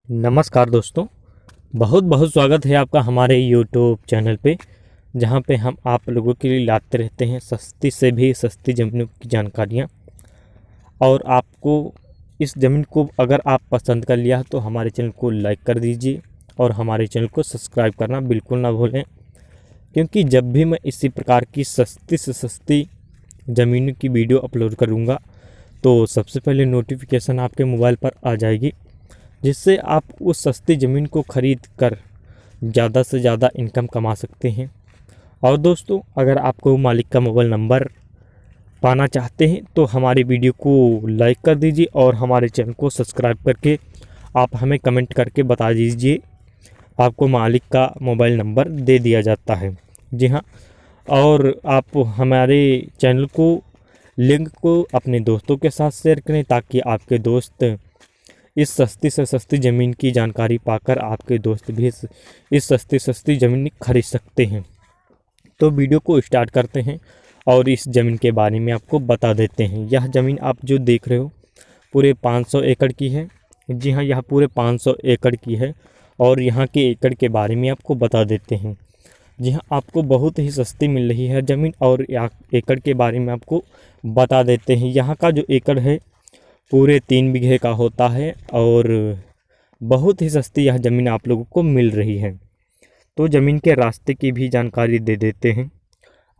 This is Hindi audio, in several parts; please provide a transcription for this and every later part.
नमस्कार दोस्तों, बहुत बहुत स्वागत है आपका हमारे यूट्यूब चैनल पे, जहाँ पे हम आप लोगों के लिए लाते रहते हैं सस्ती से भी सस्ती ज़मीनों की जानकारियाँ। और आपको इस ज़मीन को अगर आप पसंद कर लिया तो हमारे चैनल को लाइक कर दीजिए और हमारे चैनल को सब्सक्राइब करना बिल्कुल ना भूलें, क्योंकि जब भी मैं इसी प्रकार की सस्ती से सस्ती ज़मीनों की वीडियो अपलोड करूँगा तो सबसे पहले नोटिफिकेशन आपके मोबाइल पर आ जाएगी, जिससे आप उस सस्ती ज़मीन को खरीद कर ज़्यादा से ज़्यादा इनकम कमा सकते हैं। और दोस्तों, अगर आपको मालिक का मोबाइल नंबर पाना चाहते हैं तो हमारी वीडियो को लाइक कर दीजिए और हमारे चैनल को सब्सक्राइब करके आप हमें कमेंट करके बता दीजिए, आपको मालिक का मोबाइल नंबर दे दिया जाता है। जी हाँ, और आप हमारे चैनल को लिंक को अपने दोस्तों के साथ शेयर करें ताकि आपके दोस्त इस सस्ती से सस्ती ज़मीन की जानकारी पाकर आपके दोस्त भी इस सस्ती सस्ती ज़मीन खरीद सकते हैं। तो वीडियो को स्टार्ट करते हैं और इस ज़मीन के बारे में आपको बता देते हैं। यह ज़मीन आप जो देख रहे हो पूरे 500 एकड़ की है। जी हाँ, यह पूरे 500 एकड़ की है और यहाँ के एकड़ के बारे में आपको बता देते हैं। जी हाँ, आपको बहुत ही सस्ती मिल रही है ज़मीन और एकड़ के बारे में आपको बता देते हैं। यहाँ का जो एकड़ है पूरे 3 बीघे का होता है और बहुत ही सस्ती यह ज़मीन आप लोगों को मिल रही है। तो ज़मीन के रास्ते की भी जानकारी दे देते हैं।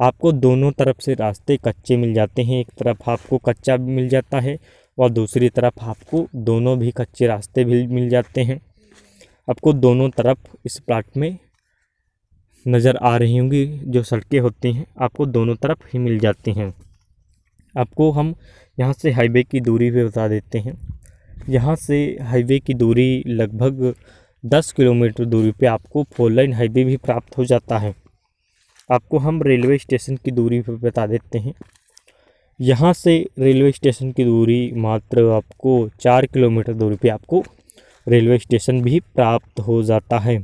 आपको दोनों तरफ से रास्ते कच्चे मिल जाते हैं, एक तरफ आपको कच्चा भी मिल जाता है और दूसरी तरफ आपको दोनों भी कच्चे रास्ते भी मिल जाते हैं। आपको दोनों तरफ इस प्लाट में नज़र आ रही होंगी जो सड़कें होती हैं, आपको दोनों तरफ ही मिल जाती हैं। आपको हम यहाँ से हाईवे की दूरी भी बता देते हैं। यहाँ से हाईवे की दूरी लगभग 10 किलोमीटर दूरी पे आपको 4 लाइन हाईवे भी प्राप्त हो जाता है। आपको हम रेलवे स्टेशन की दूरी पे बता देते हैं। यहाँ से रेलवे स्टेशन की दूरी मात्र आपको 4 किलोमीटर दूरी पे आपको रेलवे स्टेशन भी प्राप्त हो जाता है।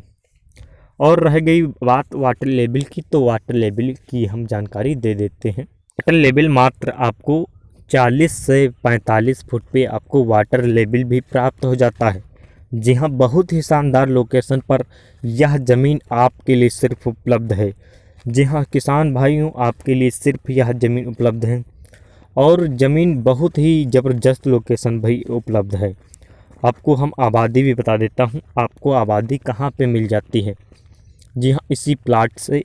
और रह गई बात वाटर लेवल की, तो वाटर लेवल की हम जानकारी दे देते हैं। वाटर लेवल मात्र आपको 40 से 45 फुट पे आपको वाटर लेवल भी प्राप्त हो जाता है। जी हाँ, बहुत ही शानदार लोकेशन पर यह ज़मीन आपके लिए सिर्फ उपलब्ध है। जी हाँ किसान भाइयों, आपके लिए सिर्फ यह ज़मीन उपलब्ध है और ज़मीन बहुत ही ज़बरदस्त लोकेशन भाई उपलब्ध है। आपको हम आबादी भी बता देता हूँ, आपको आबादी कहाँ पे मिल जाती है। जी हाँ, इसी प्लाट से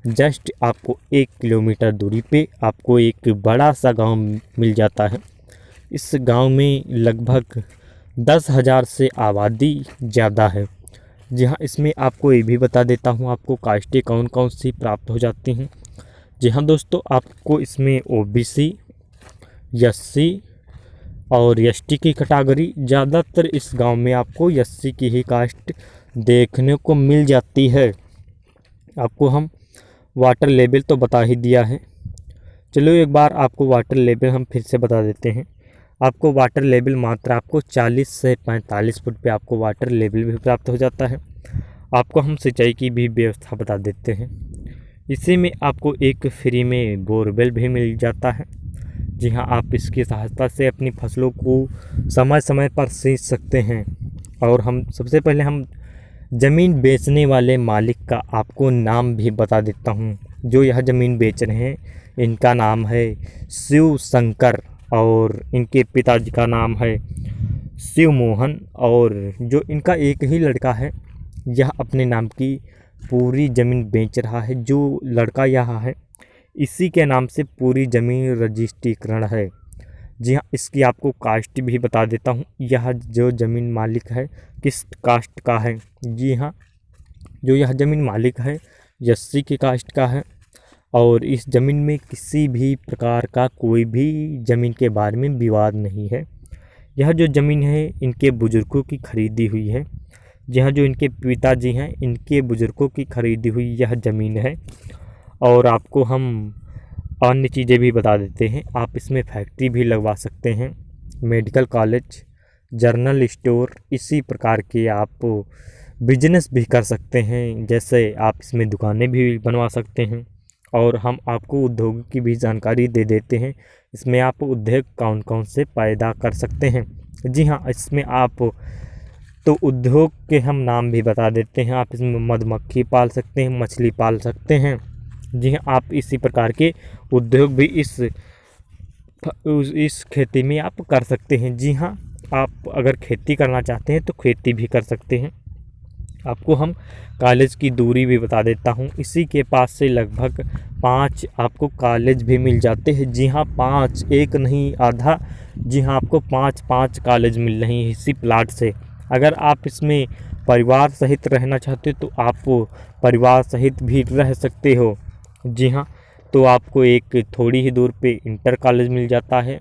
जस्ट आपको 1 किलोमीटर दूरी पे आपको एक बड़ा सा गांव मिल जाता है। इस गांव में लगभग 10,000 से आबादी ज़्यादा है। जी हाँ, इसमें आपको ये भी बता देता हूँ आपको कास्टें कौन कौन सी प्राप्त हो जाती हैं। जी हाँ दोस्तों, आपको इसमें ओबीसी, एससी और एसटी की कैटेगरी, ज़्यादातर इस गांव में आपको एससी की ही कास्ट देखने को मिल जाती है। आपको हम वाटर लेवल तो बता ही दिया है, चलो एक बार आपको वाटर लेवल हम फिर से बता देते हैं। आपको वाटर लेवल मात्र आपको 40 से 45 फुट पे आपको वाटर लेवल भी प्राप्त हो जाता है। आपको हम सिंचाई की भी व्यवस्था बता देते हैं। इसी में आपको एक फ्री में बोरवेल भी मिल जाता है। जी हाँ, आप इसकी सहायता से अपनी फसलों को समय समय पर सींच सकते हैं। और हम सबसे पहले हम ज़मीन बेचने वाले मालिक का आपको नाम भी बता देता हूँ। जो यह ज़मीन बेच रहे हैं इनका नाम है शिव शंकर और इनके पिताजी का नाम है शिव मोहन, और जो इनका एक ही लड़का है यह अपने नाम की पूरी ज़मीन बेच रहा है। जो लड़का यहाँ है इसी के नाम से पूरी ज़मीन रजिस्ट्रीकरण है। जी हाँ, इसकी आपको कास्ट भी बता देता हूँ। यह जो ज़मीन मालिक है किस कास्ट का है। जी हाँ, जो यह ज़मीन मालिक है एससी की कास्ट का है और इस ज़मीन में किसी भी प्रकार का कोई भी ज़मीन के बारे में विवाद नहीं है। यह जो ज़मीन है इनके बुज़ुर्गों की खरीदी हुई है। जहाँ जो इनके पिताजी हैं इनके बुज़ुर्गों की खरीदी हुई यह ज़मीन है। और आपको हम अन्य चीज़ें भी बता देते हैं। आप इसमें फैक्ट्री भी लगवा सकते हैं, मेडिकल कॉलेज, जनरल स्टोर, इसी प्रकार के आप बिजनेस भी कर सकते हैं। जैसे आप इसमें दुकानें भी बनवा सकते हैं। और हम आपको उद्योग की भी जानकारी दे देते हैं। इसमें आप उद्योग कौन कौन से पैदा कर सकते हैं। जी हाँ, इसमें आप तो उद्योग के हम नाम भी बता देते हैं। आप इसमें मधुमक्खी पाल सकते हैं, मछली पाल सकते हैं। जी हाँ, आप इसी प्रकार के उद्योग भी इस खेती में आप कर सकते हैं। जी हाँ, आप अगर खेती करना चाहते हैं तो खेती भी कर सकते हैं। आपको हम कॉलेज की दूरी भी बता देता हूँ। इसी के पास से लगभग 5 आपको कॉलेज भी मिल जाते हैं। जी हाँ, 5, एक नहीं आधा। जी हाँ, आपको 5 कॉलेज मिल रही हैं इसी प्लाट से। अगर आप इसमें परिवार सहित रहना चाहते हो तो आप परिवार सहित भी रह सकते हो। जी हाँ, तो आपको एक थोड़ी ही दूर पे इंटर कॉलेज मिल जाता है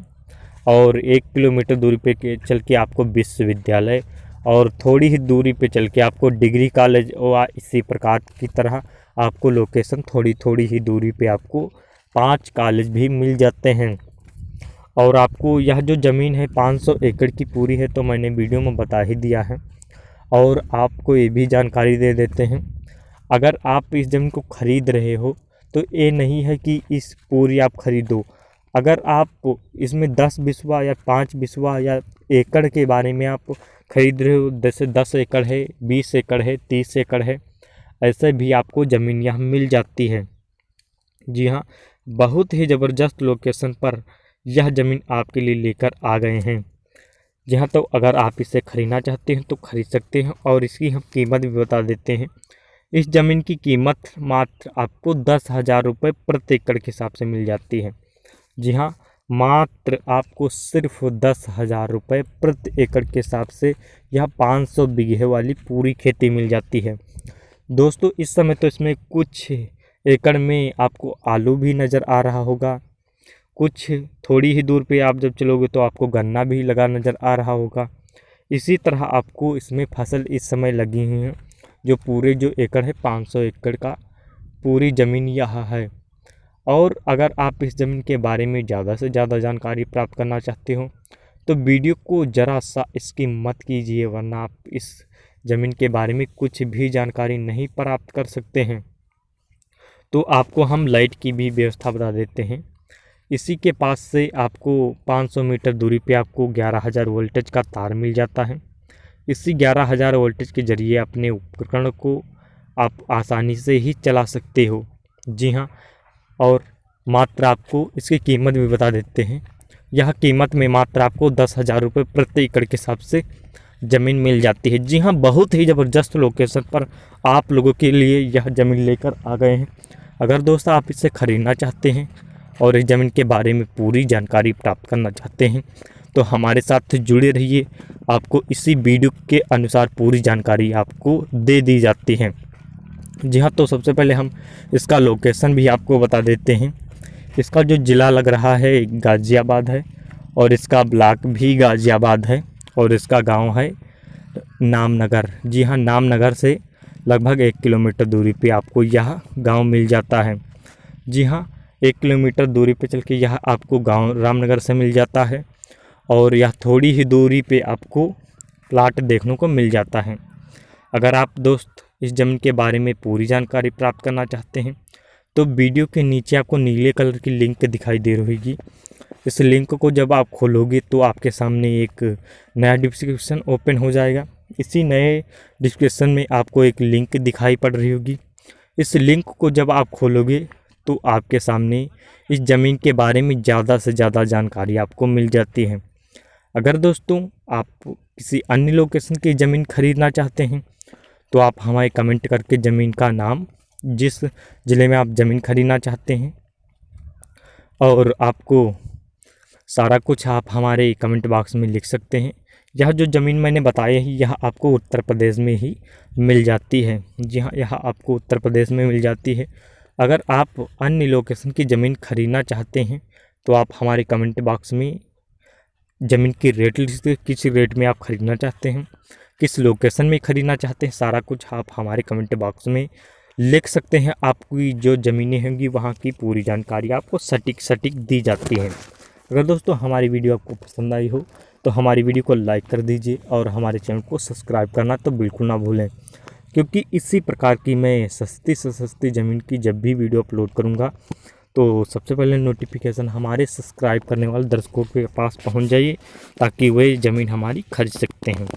और 1 किलोमीटर दूरी पे चल के आपको विश्वविद्यालय, और थोड़ी ही दूरी पे चल के आपको डिग्री कॉलेज, और इसी प्रकार की तरह आपको लोकेशन थोड़ी ही दूरी पे आपको 5 कॉलेज भी मिल जाते हैं। और आपको यह जो ज़मीन है 500 एकड़ की पूरी है, तो मैंने वीडियो में बता ही दिया है। और आपको ये भी जानकारी दे देते हैं, अगर आप इस ज़मीन को ख़रीद रहे हो तो ये नहीं है कि इस पूरी आप ख़रीदो। अगर आप इसमें 10 बिस्वा या 5 बिस्वा या एकड़ के बारे में आप ख़रीद रहे हो, जैसे 10 एकड़ है, 20 एकड़ है, 30 एकड़ है, ऐसे भी आपको ज़मीन यहाँ मिल जाती है। जी हाँ, बहुत ही ज़बरदस्त लोकेशन पर यह ज़मीन आपके लिए लेकर आ गए हैं। जी हाँ, तो अगर आप इसे ख़रीदना चाहते हैं तो ख़रीद सकते हैं। और इसकी हम कीमत भी बता देते हैं। इस ज़मीन की कीमत मात्र आपको 10,000 रुपये प्रति एकड़ के हिसाब से मिल जाती है। जी हाँ, मात्र आपको सिर्फ 10,000 रुपये प्रति एकड़ के हिसाब से यह 500 बीघे वाली पूरी खेती मिल जाती है। दोस्तों, इस समय तो इसमें कुछ एकड़ में आपको आलू भी नज़र आ रहा होगा, कुछ थोड़ी ही दूर पे आप जब चलोगे तो आपको गन्ना भी लगा नज़र आ रहा होगा। इसी तरह आपको इसमें फसल इस समय लगी हुई हैं। जो पूरे जो एकड़ है 500 एकड़ का पूरी ज़मीन यह है। और अगर आप इस ज़मीन के बारे में ज़्यादा से ज़्यादा जानकारी प्राप्त करना चाहते हो तो वीडियो को ज़रा सा स्किप मत कीजिए, वरना आप इस ज़मीन के बारे में कुछ भी जानकारी नहीं प्राप्त कर सकते हैं। तो आपको हम लाइट की भी व्यवस्था बता देते हैं। इसी के पास से आपको 500 मीटर दूरी पे आपको 11,000 वोल्टेज का तार मिल जाता है। इसी 11,000 वोल्टेज के ज़रिए अपने उपकरण को आप आसानी से ही चला सकते हो। जी हाँ, और मात्र आपको इसकी कीमत भी बता देते हैं। यह कीमत में मात्र आपको 10,000 रुपये प्रति एकड़ के हिसाब से ज़मीन मिल जाती है। जी हाँ, बहुत ही ज़बरदस्त लोकेशन पर आप लोगों के लिए यह ज़मीन लेकर आ गए हैं। अगर दोस्त आप इसे ख़रीदना चाहते हैं और इस ज़मीन के बारे में पूरी जानकारी प्राप्त करना चाहते हैं तो हमारे साथ जुड़े रहिए। आपको इसी वीडियो के अनुसार पूरी जानकारी आपको दे दी जाती है। जी हाँ, तो सबसे पहले हम इसका लोकेशन भी आपको बता देते हैं। इसका जो ज़िला लग रहा है गाज़ियाबाद है, और इसका ब्लॉक भी गाज़ियाबाद है, और इसका गांव है नामनगर। जी हाँ, नामनगर से लगभग 1 किलोमीटर दूरी पे आपको यह गांव मिल जाता है। जी हाँ, 1 किलोमीटर दूरी पे चल के यह आपको गांव रामनगर से मिल जाता है, और यह थोड़ी ही दूरी पे आपको प्लाट देखने को मिल जाता है। अगर आप दोस्त इस ज़मीन के बारे में पूरी जानकारी प्राप्त करना चाहते हैं तो वीडियो के नीचे आपको नीले कलर की लिंक दिखाई दे रही होगी। इस लिंक को जब आप खोलोगे तो आपके सामने एक नया डिस्क्रिप्शन ओपन हो जाएगा। इसी नए डिस्क्रिप्शन में आपको एक लिंक दिखाई पड़ रही होगी। इस लिंक को जब आप खोलोगे तो आपके सामने इस ज़मीन के बारे में ज़्यादा से ज़्यादा जानकारी आपको मिल जाती है। अगर दोस्तों आप किसी अन्य लोकेशन की ज़मीन खरीदना चाहते हैं तो आप हमारे कमेंट करके ज़मीन का नाम, जिस ज़िले में आप ज़मीन खरीदना चाहते हैं, और आपको सारा कुछ आप हमारे कमेंट बॉक्स में लिख सकते हैं। यह जो ज़मीन मैंने बताया है यह आपको उत्तर प्रदेश में ही मिल जाती है। जी हाँ, यह आपको उत्तर प्रदेश में मिल जाती है। अगर आप अन्य लोकेशन की ज़मीन खरीदना चाहते हैं तो आप हमारे कमेंट बॉक्स में ज़मीन की रेट लिख, किस रेट में आप ख़रीदना चाहते हैं, किस लोकेशन में ख़रीदना चाहते हैं, सारा कुछ आप हमारे कमेंट बॉक्स में लिख सकते हैं। आपकी जो ज़मीनें होंगी वहाँ की पूरी जानकारी आपको सटीक दी जाती है। अगर दोस्तों हमारी वीडियो आपको पसंद आई हो तो हमारी वीडियो को लाइक कर दीजिए, और हमारे चैनल को सब्सक्राइब करना तो बिल्कुल ना भूलें, क्योंकि इसी प्रकार की मैं सस्ती से सस्ती ज़मीन की जब भी वीडियो अपलोड करूँगा तो सबसे पहले नोटिफिकेशन हमारे सब्सक्राइब करने वाले दर्शकों के पास पहुंच जाइए, ताकि वे ज़मीन हमारी खरीद सकते हैं।